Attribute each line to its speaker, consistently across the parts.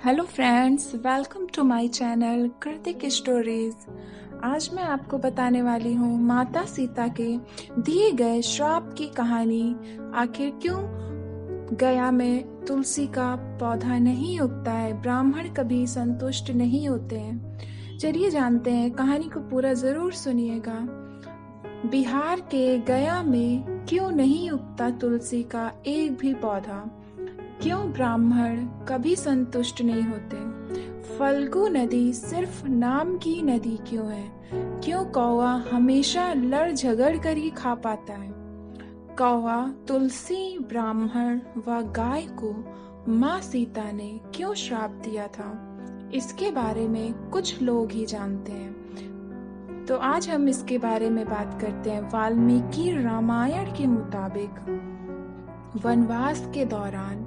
Speaker 1: Hello friends, welcome to my channel Kritik stories. आज मैं आपको बताने वाली हूँ माता सीता के दिए गए श्राप की कहानी। आखिर क्यों गया में तुलसी का पौधा नहीं उगता है, ब्राह्मण कभी संतुष्ट नहीं होते हैं। चलिए जानते हैं, कहानी को पूरा जरूर सुनिएगा। बिहार के गया में क्यों नहीं उगता तुलसी का एक भी पौधा? क्यों ब्राह्मण कभी संतुष्ट नहीं होते? फल्गु नदी सिर्फ नाम की नदी क्यों है? क्यों कौवा हमेशा लड़ झगड़ कर ही खा पाता है? कौवा, तुलसी, ब्राह्मण व गाय को माँ सीता ने क्यों श्राप दिया था? इसके बारे में कुछ लोग ही जानते हैं, तो आज हम इसके बारे में बात करते हैं। वाल्मीकि रामायण के मुताबिक वनवास के दौरान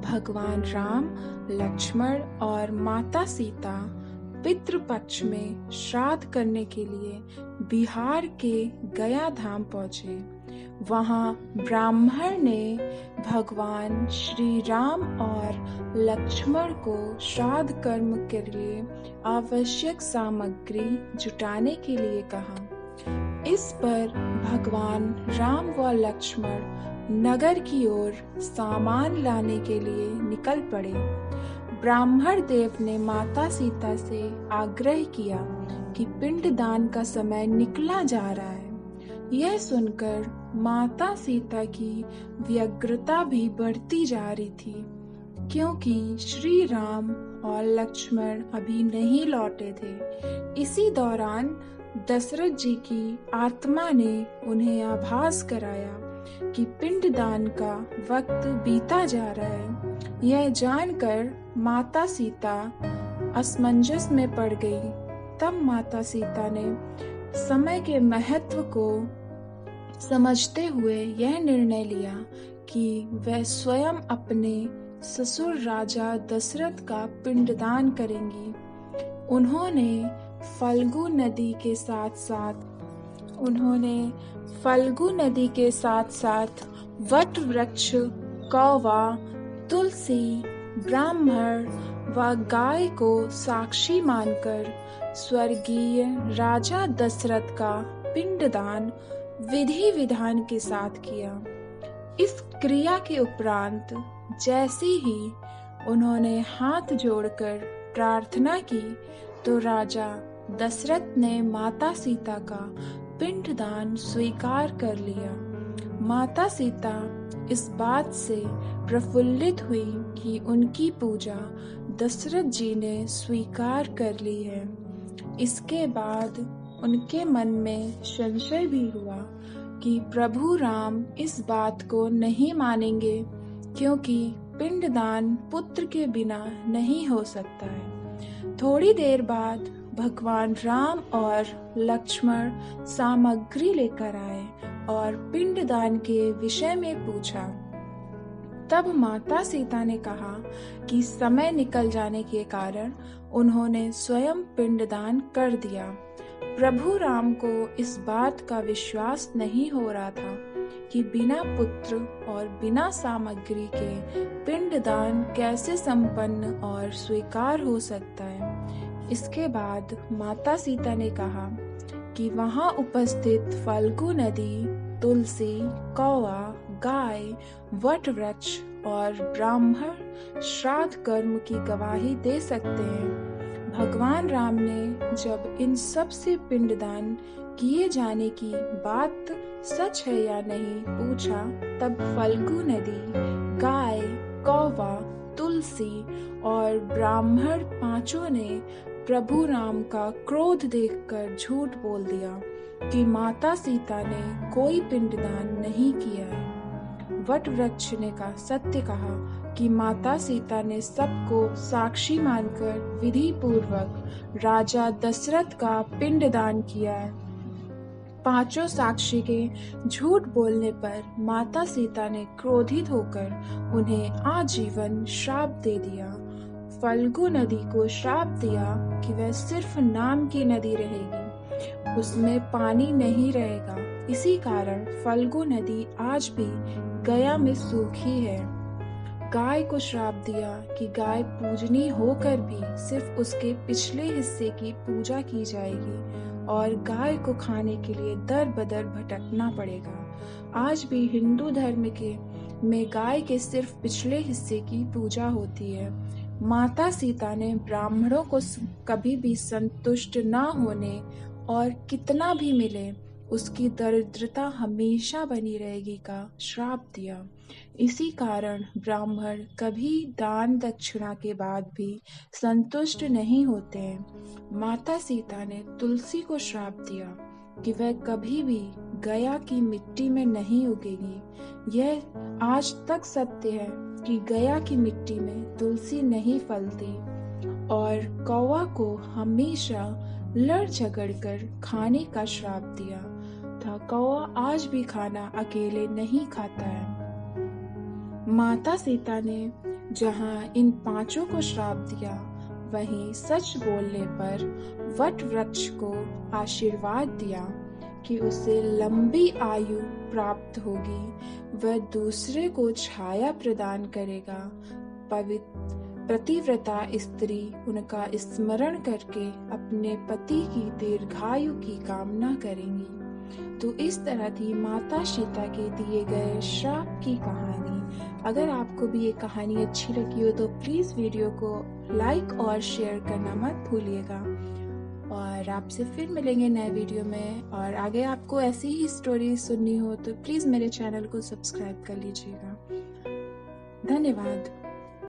Speaker 1: भगवान राम, लक्ष्मण और माता सीता पितृपक्ष में श्राद्ध करने के लिए बिहार के गया धाम पहुंचे। वहां ब्राह्मण ने भगवान श्री राम और लक्ष्मण को श्राद्ध कर्म के लिए आवश्यक सामग्री जुटाने के लिए कहा। इस पर भगवान राम व लक्ष्मण नगर की ओर सामान लाने के लिए निकल पड़े। ब्राह्मण देव ने माता सीता से आग्रह किया कि पिंडदान का समय निकला जा रहा है। यह सुनकर माता सीता की व्यग्रता भी बढ़ती जा रही थी, क्योंकि श्री राम और लक्ष्मण अभी नहीं लौटे थे। इसी दौरान दशरथ जी की आत्मा ने उन्हें आभास कराया कि पिंडदान का वक्त बीता जा रहा है। यह जानकर माता सीता असमंजस में पड़ गई। तब माता सीता ने समय के महत्व को समझते हुए यह निर्णय लिया कि वह स्वयं अपने ससुर राजा दशरथ का पिंडदान करेंगी। उन्होंने फल्गु नदी के साथ साथ वट वृक्ष, कौवा, तुलसी, ब्राह्मण व गाय को साक्षी मानकर स्वर्गीय राजा दशरथ का पिंडदान विधि विधान के साथ किया। इस क्रिया के उपरांत जैसे ही उन्होंने हाथ जोड़कर प्रार्थना की, तो राजा दशरथ ने माता सीता का पिंडदान स्वीकार कर लिया। माता सीता इस बात से प्रफुल्लित हुई कि उनकी पूजा दशरथ जी ने स्वीकार कर ली है। इसके बाद उनके मन में संशय भी हुआ कि प्रभु राम इस बात को नहीं मानेंगे, क्योंकि पिंडदान पुत्र के बिना नहीं हो सकता है। थोड़ी देर बाद भगवान राम और लक्ष्मण सामग्री लेकर आए और पिंडदान के विषय में पूछा। तब माता सीता ने कहा कि समय निकल जाने के कारण उन्होंने स्वयं पिंडदान कर दिया। प्रभु राम को इस बात का विश्वास नहीं हो रहा था कि बिना पुत्र और बिना सामग्री के पिंडदान कैसे संपन्न और स्वीकार हो सकता है। इसके बाद माता सीता ने कहा कि वहां उपस्थित फल्गु नदी, तुलसी, कौवा, गाय, वट वृक्ष और ब्राह्मण श्राद्ध कर्म की गवाही दे सकते हैं। भगवान राम ने जब इन सब से पिंडदान किए जाने की बात सच है या नहीं पूछा, तब फल्गु नदी, गाय, कौवा, तुलसी और ब्राह्मण पांचों ने प्रभु राम का क्रोध देखकर झूठ बोल दिया कि माता सीता ने कोई पिंडदान नहीं किया है। वट वृक्ष ने सत्य कहा कि माता सीता ने सबको साक्षी मानकर विधि पूर्वक राजा दशरथ का पिंडदान किया है। पांचों साक्षी के झूठ बोलने पर माता सीता ने क्रोधित होकर उन्हें आजीवन श्राप दे दिया। फल्गु नदी को श्राप दिया कि वह सिर्फ नाम की नदी रहेगी, उसमें पानी नहीं रहेगा। इसी कारण फल्गु नदी आज भी गया में सूखी है। गाय को श्राप दिया कि गाय पूजनीय होकर भी सिर्फ उसके पिछले हिस्से की पूजा की जाएगी और गाय को खाने के लिए दर बदर भटकना पड़ेगा। आज भी हिंदू धर्म में गाय के सिर्फ पिछले हिस्से की पूजा होती है। माता सीता ने ब्राह्मणों को कभी भी संतुष्ट न होने और कितना भी मिले उसकी दरिद्रता हमेशा बनी रहेगी का श्राप दिया। इसी कारण ब्राह्मण कभी दान दक्षिणा के बाद भी संतुष्ट नहीं होते हैं। माता सीता ने तुलसी को श्राप दिया कि वह कभी भी गया की मिट्टी में नहीं उगेगी। यह आज तक सत्य है कि गया की मिट्टी में तुलसी नहीं फलती। और कौवा को हमेशा लड़ झगड़ कर खाने का श्राप दिया था। कौवा आज भी खाना अकेले नहीं खाता है। माता सीता ने जहां इन पांचों को श्राप दिया, वहीं सच बोलने पर वट वृक्ष को आशीर्वाद दिया कि उसे लंबी आयु प्राप्त होगी, वह दूसरे को छाया प्रदान करेगा। पतिव्रता स्त्री उनका स्मरण करके अपने पति की दीर्घायु की कामना करेंगी। तो इस तरह थी माता सीता के दिए गए श्राप की कहानी। अगर आपको भी ये कहानी अच्छी लगी हो तो प्लीज वीडियो को लाइक और शेयर करना मत भूलिएगा। और आपसे फिर मिलेंगे नए वीडियो में। और आगे आपको ऐसी ही स्टोरी सुननी हो तो प्लीज मेरे चैनल को सब्सक्राइब कर लीजिएगा। धन्यवाद।